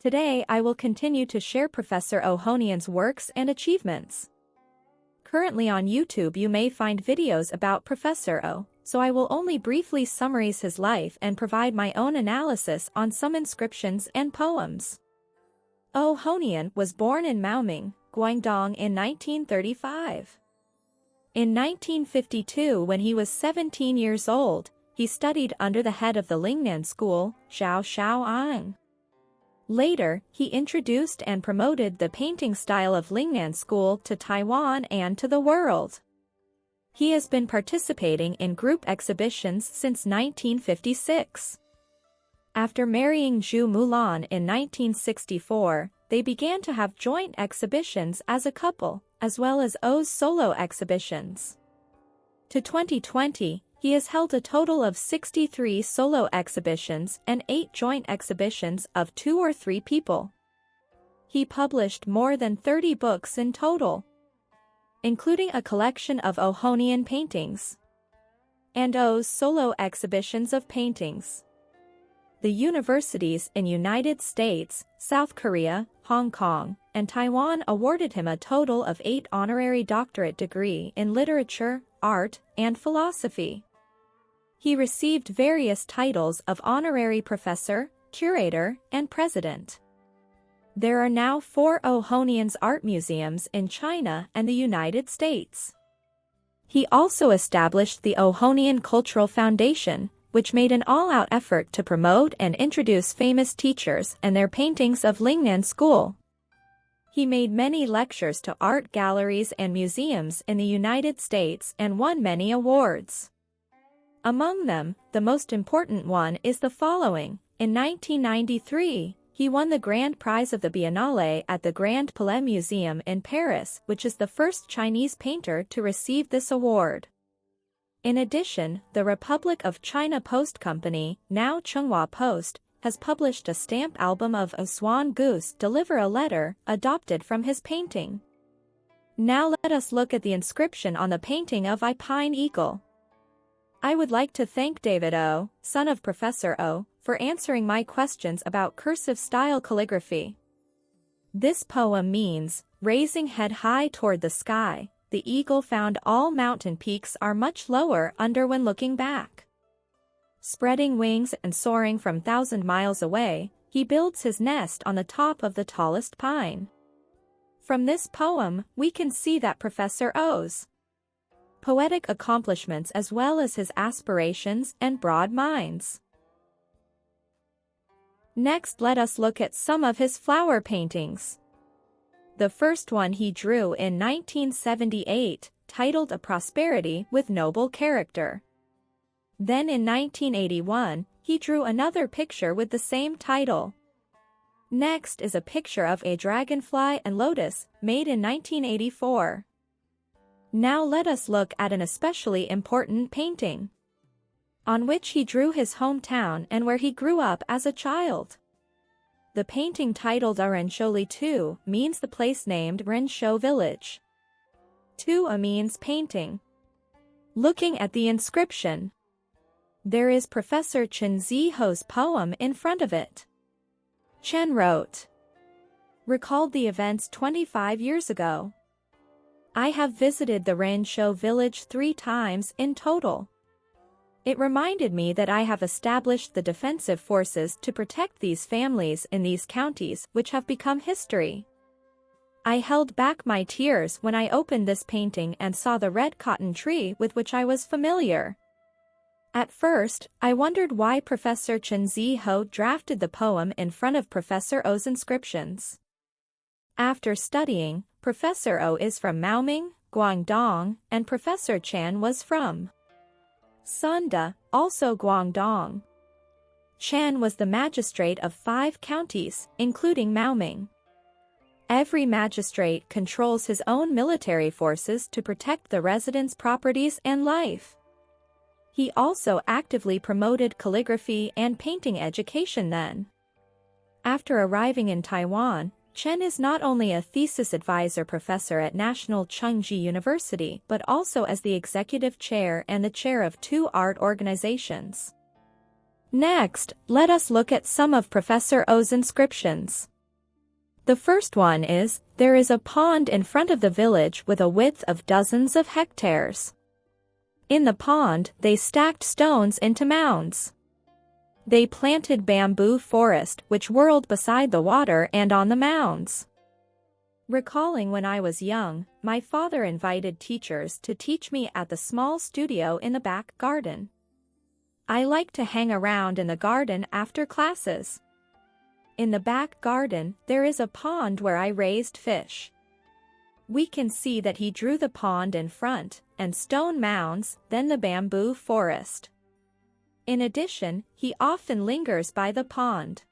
Today I will continue to share Professor Au Ho-Nien's works and achievements. Currently on YouTube you may find videos about Professor Au, so I will only briefly summarize his life and provide my own analysis on some inscriptions and poems. Au Ho-Nien was born in Maoming, Guangdong in 1935. In 1952, when he was 17 years old, he studied under the head of the Lingnan School, Shao Ang. Later, he introduced and promoted the painting style of Lingnan School to Taiwan and to the world. He has been participating in group exhibitions since 1956. After marrying Zhu Mulan in 1964, they began to have joint exhibitions as a couple, as well as Au's solo exhibitions. To 2020, he has held a total of 63 solo exhibitions and 8 joint exhibitions of 2 or 3 people. He published more than 30 books in total, including a collection of Au Ho-Nien paintings and Au's solo exhibitions of paintings. The universities in United States, South Korea, Hong Kong, and Taiwan awarded him a total of 8 honorary doctorate degrees in literature, art, and philosophy. He received various titles of honorary professor, curator, and president. There are now 4 Au Ho-Nien's art museums in China and the United States. He also established the Au Ho-Nien Cultural Foundation, which made an all-out effort to promote and introduce famous teachers and their paintings of Lingnan School. He made many lectures to art galleries and museums in the United States and won many awards. Among them, the most important one is the following. In 1993, he won the Grand Prize of the Biennale at the Grand Palais Museum in Paris, which is the first Chinese painter to receive this award. In addition, the Republic of China Post Company, now Chunghua Post, has published a stamp album of A Swan Goose Deliver a Letter, adopted from his painting. Now let us look at the inscription on the painting of a pine eagle. I would like to thank David O, son of Professor O, for answering my questions about cursive style calligraphy. This poem means, raising head high toward the sky, the eagle found all mountain peaks are much lower under when looking back. Spreading wings and soaring from 1,000 miles away, he builds his nest on the top of the tallest pine. From this poem, we can see that Professor Au's poetic accomplishments as well as his aspirations and broad minds. Next, let us look at some of his flower paintings. The first one he drew in 1978, titled A Prosperity with Noble Character. Then in 1981, he drew another picture with the same title. Next is a picture of a dragonfly and lotus, made in 1984. Now let us look at an especially important painting, on which he drew his hometown and where he grew up as a child. The painting titled Ren Shou Li Tu means the place named Ren Shou Village. Tu means painting. Looking at the inscription, there is Professor Chen Ziho's poem in front of it. Chen wrote, recalled the events 25 years ago. I have visited the Ren Shou village 3 times in total. It reminded me that I have established the defensive forces to protect these families in these counties which have become history. I held back my tears when I opened this painting and saw the red cotton tree with which I was familiar. At first, I wondered why Professor Chen Ziho drafted the poem in front of Professor Au's inscriptions. After studying, Professor Au is from Maoming, Guangdong, and Professor Chen was from Sunda, also Guangdong. Chen was the magistrate of 5 counties, including Maoming. Every magistrate controls his own military forces to protect the residents' properties and life. He also actively promoted calligraphy and painting education then. After arriving in Taiwan, Chen is not only a thesis advisor professor at National Chengji University but also as the executive chair and the chair of 2 art organizations. Next, let us look at some of Professor Au's inscriptions. The first one is, there is a pond in front of the village with a width of dozens of hectares. In the pond, they stacked stones into mounds. They planted bamboo forest which whirled beside the water and on the mounds. Recalling when I was young, my father invited teachers to teach me at the small studio in the back garden. I liked to hang around in the garden after classes. In the back garden, there is a pond where I raised fish. We can see that he drew the pond in front, and stone mounds, then the bamboo forest. In addition, he often lingers by the pond.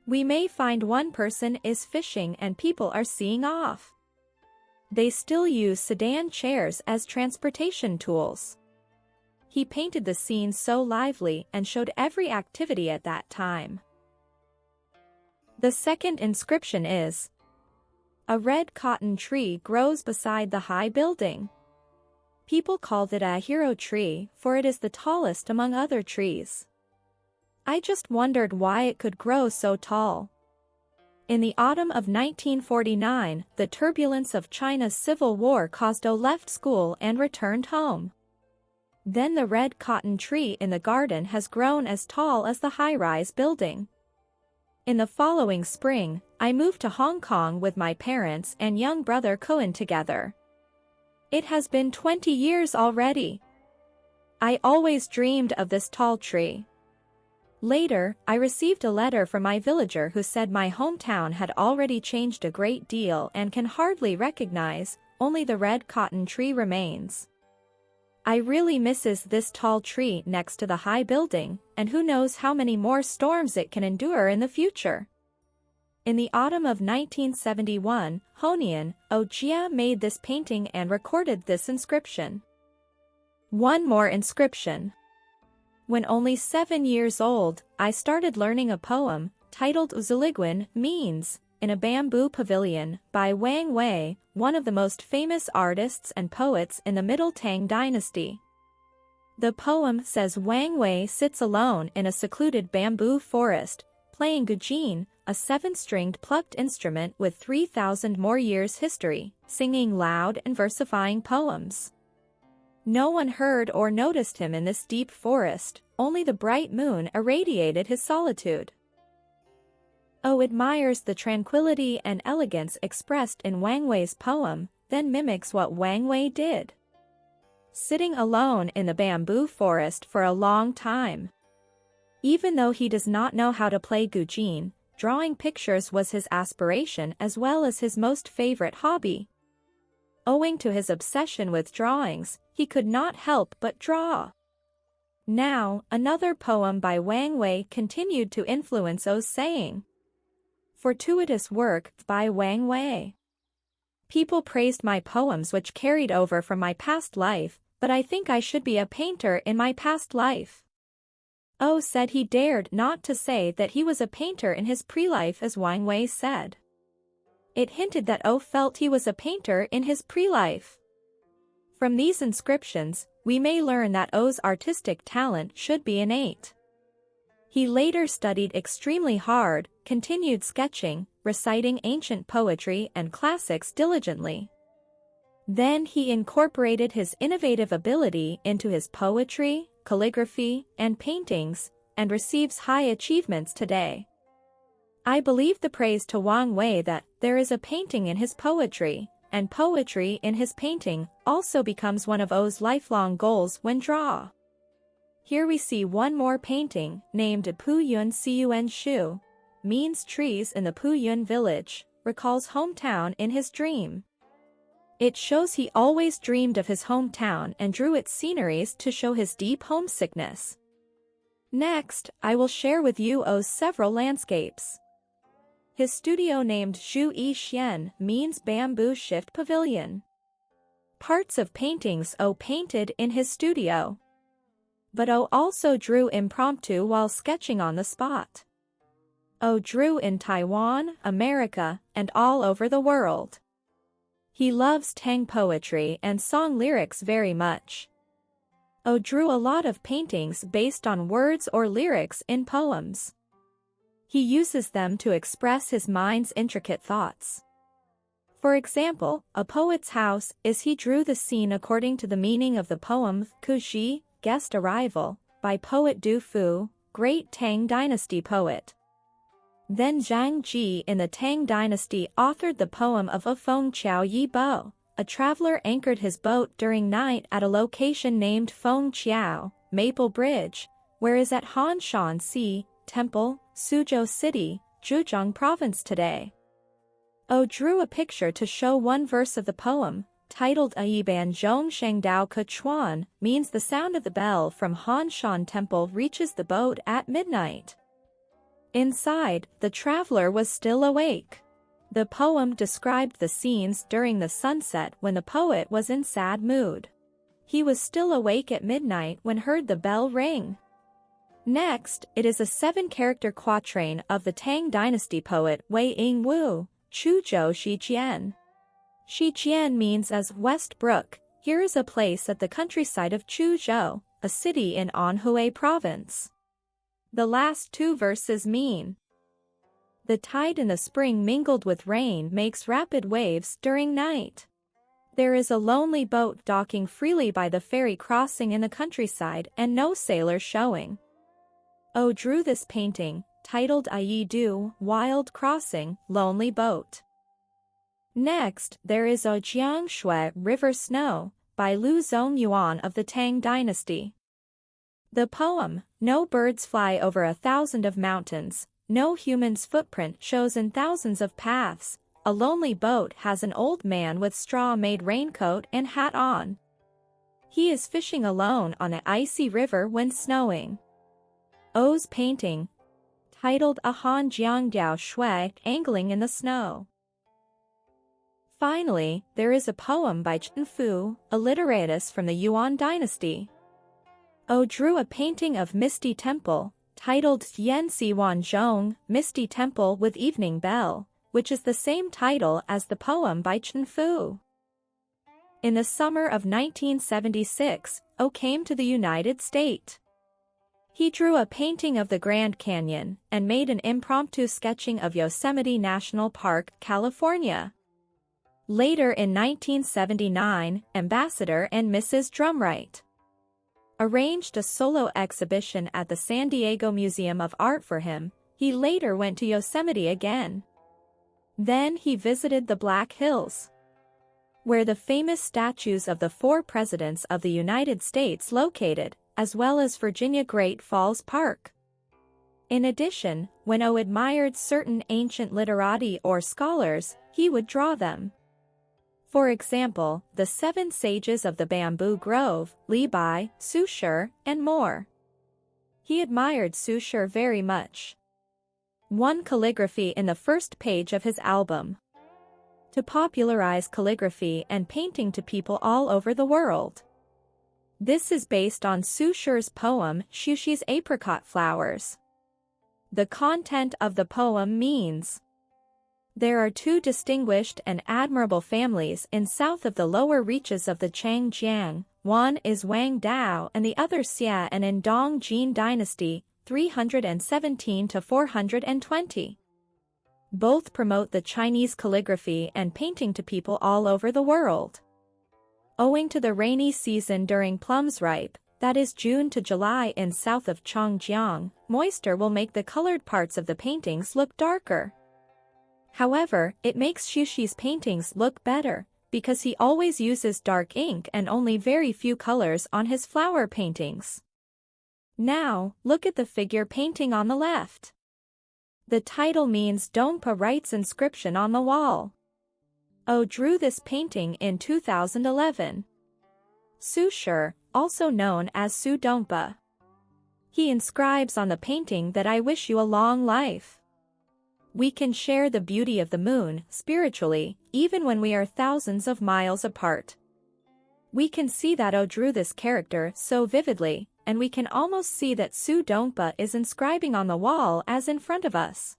We may find one person is fishing and people are seeing off. They still use sedan chairs as transportation tools. He painted the scene so lively and showed every activity at that time. The second inscription is, a red cotton tree grows beside the high building. People called it a hero tree, for it is the tallest among other trees. I just wondered why it could grow so tall. In the autumn of 1949, the turbulence of China's civil war caused O left school and returned home. Then the red cotton tree in the garden has grown as tall as the high-rise building. In the following spring, I moved to Hong Kong with my parents and young brother Cohen together. It has been 20 years already. I always dreamed of this tall tree. Later, I received a letter from my villager who said my hometown had already changed a great deal and can hardly recognize, only the red cotton tree remains. I really misses this tall tree next to the high building, and who knows how many more storms it can endure in the future. In the autumn of 1971, Ho-Nien, Ojia made this painting and recorded this inscription. One more inscription. When only 7 years old, I started learning a poem, titled Uziliguan, means, in a bamboo pavilion, by Wang Wei, one of the most famous artists and poets in the Middle Tang dynasty. The poem says Wang Wei sits alone in a secluded bamboo forest, playing gujin, a 7-stringed plucked instrument with 3,000 more years history, singing loud and versifying poems. No one heard or noticed him in this deep forest, only the bright moon irradiated his solitude. O admires the tranquility and elegance expressed in Wang Wei's poem, then mimics what Wang Wei did. Sitting alone in the bamboo forest for a long time. Even though he does not know how to play gujin, drawing pictures was his aspiration as well as his most favorite hobby. Owing to his obsession with drawings, he could not help but draw. Now, another poem by Wang Wei continued to influence O's saying. Fortuitous work by Wang Wei. People praised my poems which carried over from my past life, but I think I should be a painter in my past life. O said he dared not to say that he was a painter in his pre-life as Wang Wei said. It hinted that O felt he was a painter in his pre-life. From these inscriptions, we may learn that O's artistic talent should be innate. He later studied extremely hard, continued sketching, reciting ancient poetry and classics diligently. Then he incorporated his innovative ability into his poetry, calligraphy, and paintings, and receives high achievements today. I believe the praise to Wang Wei that there is a painting in his poetry, and poetry in his painting also becomes one of O's lifelong goals when draw. Here we see one more painting, named Puyun Cun Shu, means trees in the Puyun village, recalls hometown in his dream. It shows he always dreamed of his hometown and drew its sceneries to show his deep homesickness. Next, I will share with you O's several landscapes. His studio named Zhu Yi Xian means bamboo shift pavilion. Parts of paintings O painted in his studio. But O also drew impromptu while sketching on the spot. O drew in Taiwan, America, and all over the world. He loves Tang poetry and song lyrics very much. O drew a lot of paintings based on words or lyrics in poems. He uses them to express his mind's intricate thoughts. For example, A Poet's House is he drew the scene according to the meaning of the poem Kuji, Guest Arrival, by poet Du Fu, great Tang Dynasty poet. Then Zhang Ji in the Tang Dynasty authored the poem of A Feng Qiao Yi Bo. A traveler anchored his boat during night at a location named Feng Qiao, Maple Bridge, where is at Hanshan Sea, Temple, Suzhou City, Zhejiang Province today. O drew a picture to show one verse of the poem, titled A Yiban Zhong Sheng Dao Ke Chuan, means the sound of the bell from Hanshan Temple reaches the boat at midnight. Inside, the traveler was still awake. The poem described the scenes during the sunset when the poet was in sad mood. He was still awake at midnight when heard the bell ring. Next, it is a 7-character quatrain of the Tang Dynasty poet Wei Ying Wu, Chuzhou Shijian. Shijian means as West Brook. Here is a place at the countryside of Chuzhou, a city in Anhui Province. The last 2 verses mean, the tide in the spring mingled with rain makes rapid waves during night. There is a lonely boat docking freely by the ferry crossing in the countryside and no sailors showing. O drew this painting, titled Yi Du, Wild Crossing, Lonely Boat. Next, there is O Jiangshui River Snow, by Lu Zongyuan of the Tang Dynasty. The poem, no birds fly over 1,000 of mountains, no human's footprint shows in thousands of paths, a lonely boat has an old man with straw-made raincoat and hat on. He is fishing alone on an icy river when snowing. O's painting, titled A Han Jiang Diao Shui, Angling in the Snow. Finally, there is a poem by Chen Fu, a literatus from the Yuan dynasty. O drew a painting of Misty Temple, titled Yanxi Wanzhong, Misty Temple with Evening Bell, which is the same title as the poem by Chen Fu. In the summer of 1976, O came to the United States. He drew a painting of the Grand Canyon and made an impromptu sketching of Yosemite National Park, California. Later in 1979, Ambassador and Mrs. Drumright arranged a solo exhibition at the San Diego Museum of Art for him. He later went to Yosemite again. Then he visited the Black Hills, where the famous statues of the 4 presidents of the United States located, as well as Virginia Great Falls Park. In addition, when O admired certain ancient literati or scholars, he would draw them. For example, the 7 sages of the bamboo grove, Li Bai, Su Shi, and more. He admired Su Shi very much. One calligraphy in the first page of his album, to popularize calligraphy and painting to people all over the world. This is based on Su Shi's poem Xu Apricot Flowers. The content of the poem means, there are 2 distinguished and admirable families in south of the lower reaches of the Changjiang. One is Wang Dao and the other Xia, and in Dong Jin Dynasty, 317 to 420. Both promote the Chinese calligraphy and painting to people all over the world. Owing to the rainy season during plums ripe, that is June to July in south of Chongjiang, moisture will make the colored parts of the paintings look darker. However, it makes Xu paintings look better, because he always uses dark ink and only very few colors on his flower paintings. Now, look at the figure painting on the left. The title means Dongpa writes inscription on the wall. O drew this painting in 2011. Su Shi, also known as Su Dongpa. He inscribes on the painting that I wish you a long life. We can share the beauty of the moon spiritually, even when we are thousands of miles apart. We can see that O drew this character so vividly, and we can almost see that Su Dongpa is inscribing on the wall as in front of us.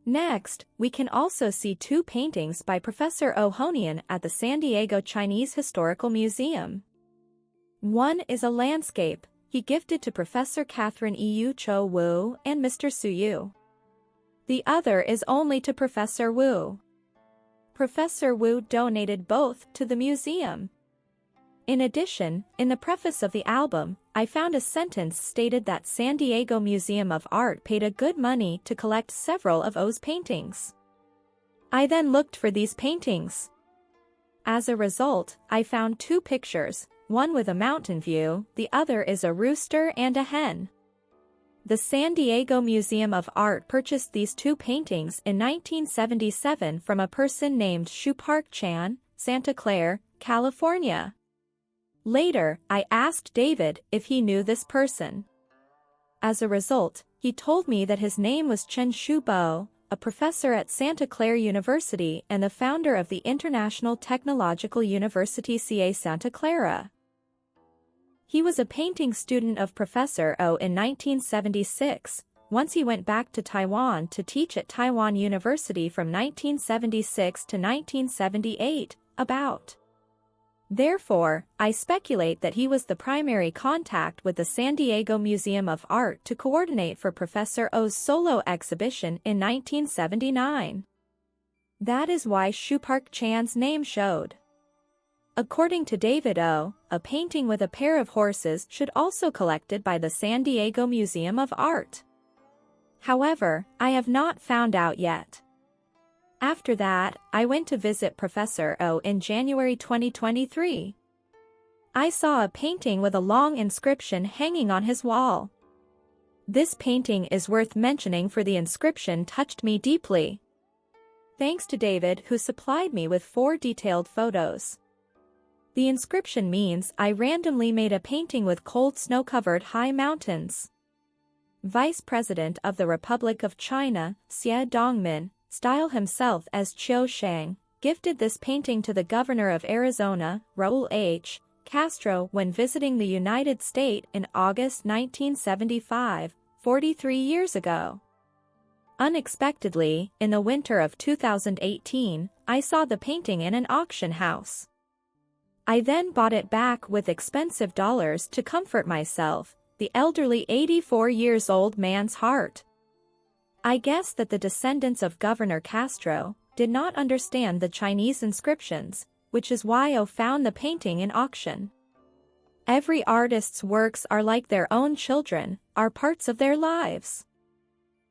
Next, we can also see 2 paintings by Professor Au Ho-Nien at the San Diego Chinese Historical Museum. One is a landscape he gifted to Professor Catherine Eu Cho Wu and Mr. Su Yu. The other is only to Professor Wu. Professor Wu donated both to the museum. In addition, in the preface of the album, I found a sentence stated that San Diego Museum of Art paid a good money to collect several of Au's paintings. I then looked for these paintings. As a result, I found two pictures, one with a mountain view, the other is a rooster and a hen. The San Diego Museum of Art purchased these two paintings in 1977 from a person named Shu Park-chan, Santa Clara, California. Later, I asked David if he knew this person. As a result, he told me that his name was Chen Shubo, a professor at Santa Clara University and the founder of the International Technological University CA Santa Clara. He was a painting student of Professor Au in 1976, once he went back to Taiwan to teach at Taiwan University from 1976 to 1978, about. Therefore, I speculate that he was the primary contact with the San Diego Museum of Art to coordinate for Professor Au's solo exhibition in 1979. That is why Shu Park-chan's name showed. According to David Au, a painting with a pair of horses should also collected by the San Diego Museum of Art. However, I have not found out yet. After that, I went to visit Professor Au in January 2023. I saw a painting with a long inscription hanging on his wall. This painting is worth mentioning for the inscription touched me deeply. Thanks to David who supplied me with 4 detailed photos. The inscription means I randomly made a painting with cold snow-covered high mountains. Vice President of the Republic of China, Xie Dongmin, style himself as Chiu Shang, gifted this painting to the governor of Arizona, Raul H. Castro when visiting the United States in August 1975, 43 years ago. Unexpectedly, in the winter of 2018, I saw the painting in an auction house. I then bought it back with expensive dollars to comfort myself, the elderly 84-years-old man's heart. I guess that the descendants of Governor Castro did not understand the Chinese inscriptions, which is why Au found the painting in auction. Every artist's works are like their own children, are parts of their lives.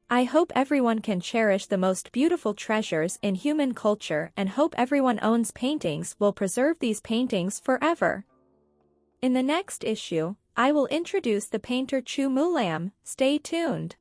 I hope everyone can cherish the most beautiful treasures in human culture and hope everyone owns paintings will preserve these paintings forever. In the next issue, I will introduce the painter Chu Mulam. Stay tuned.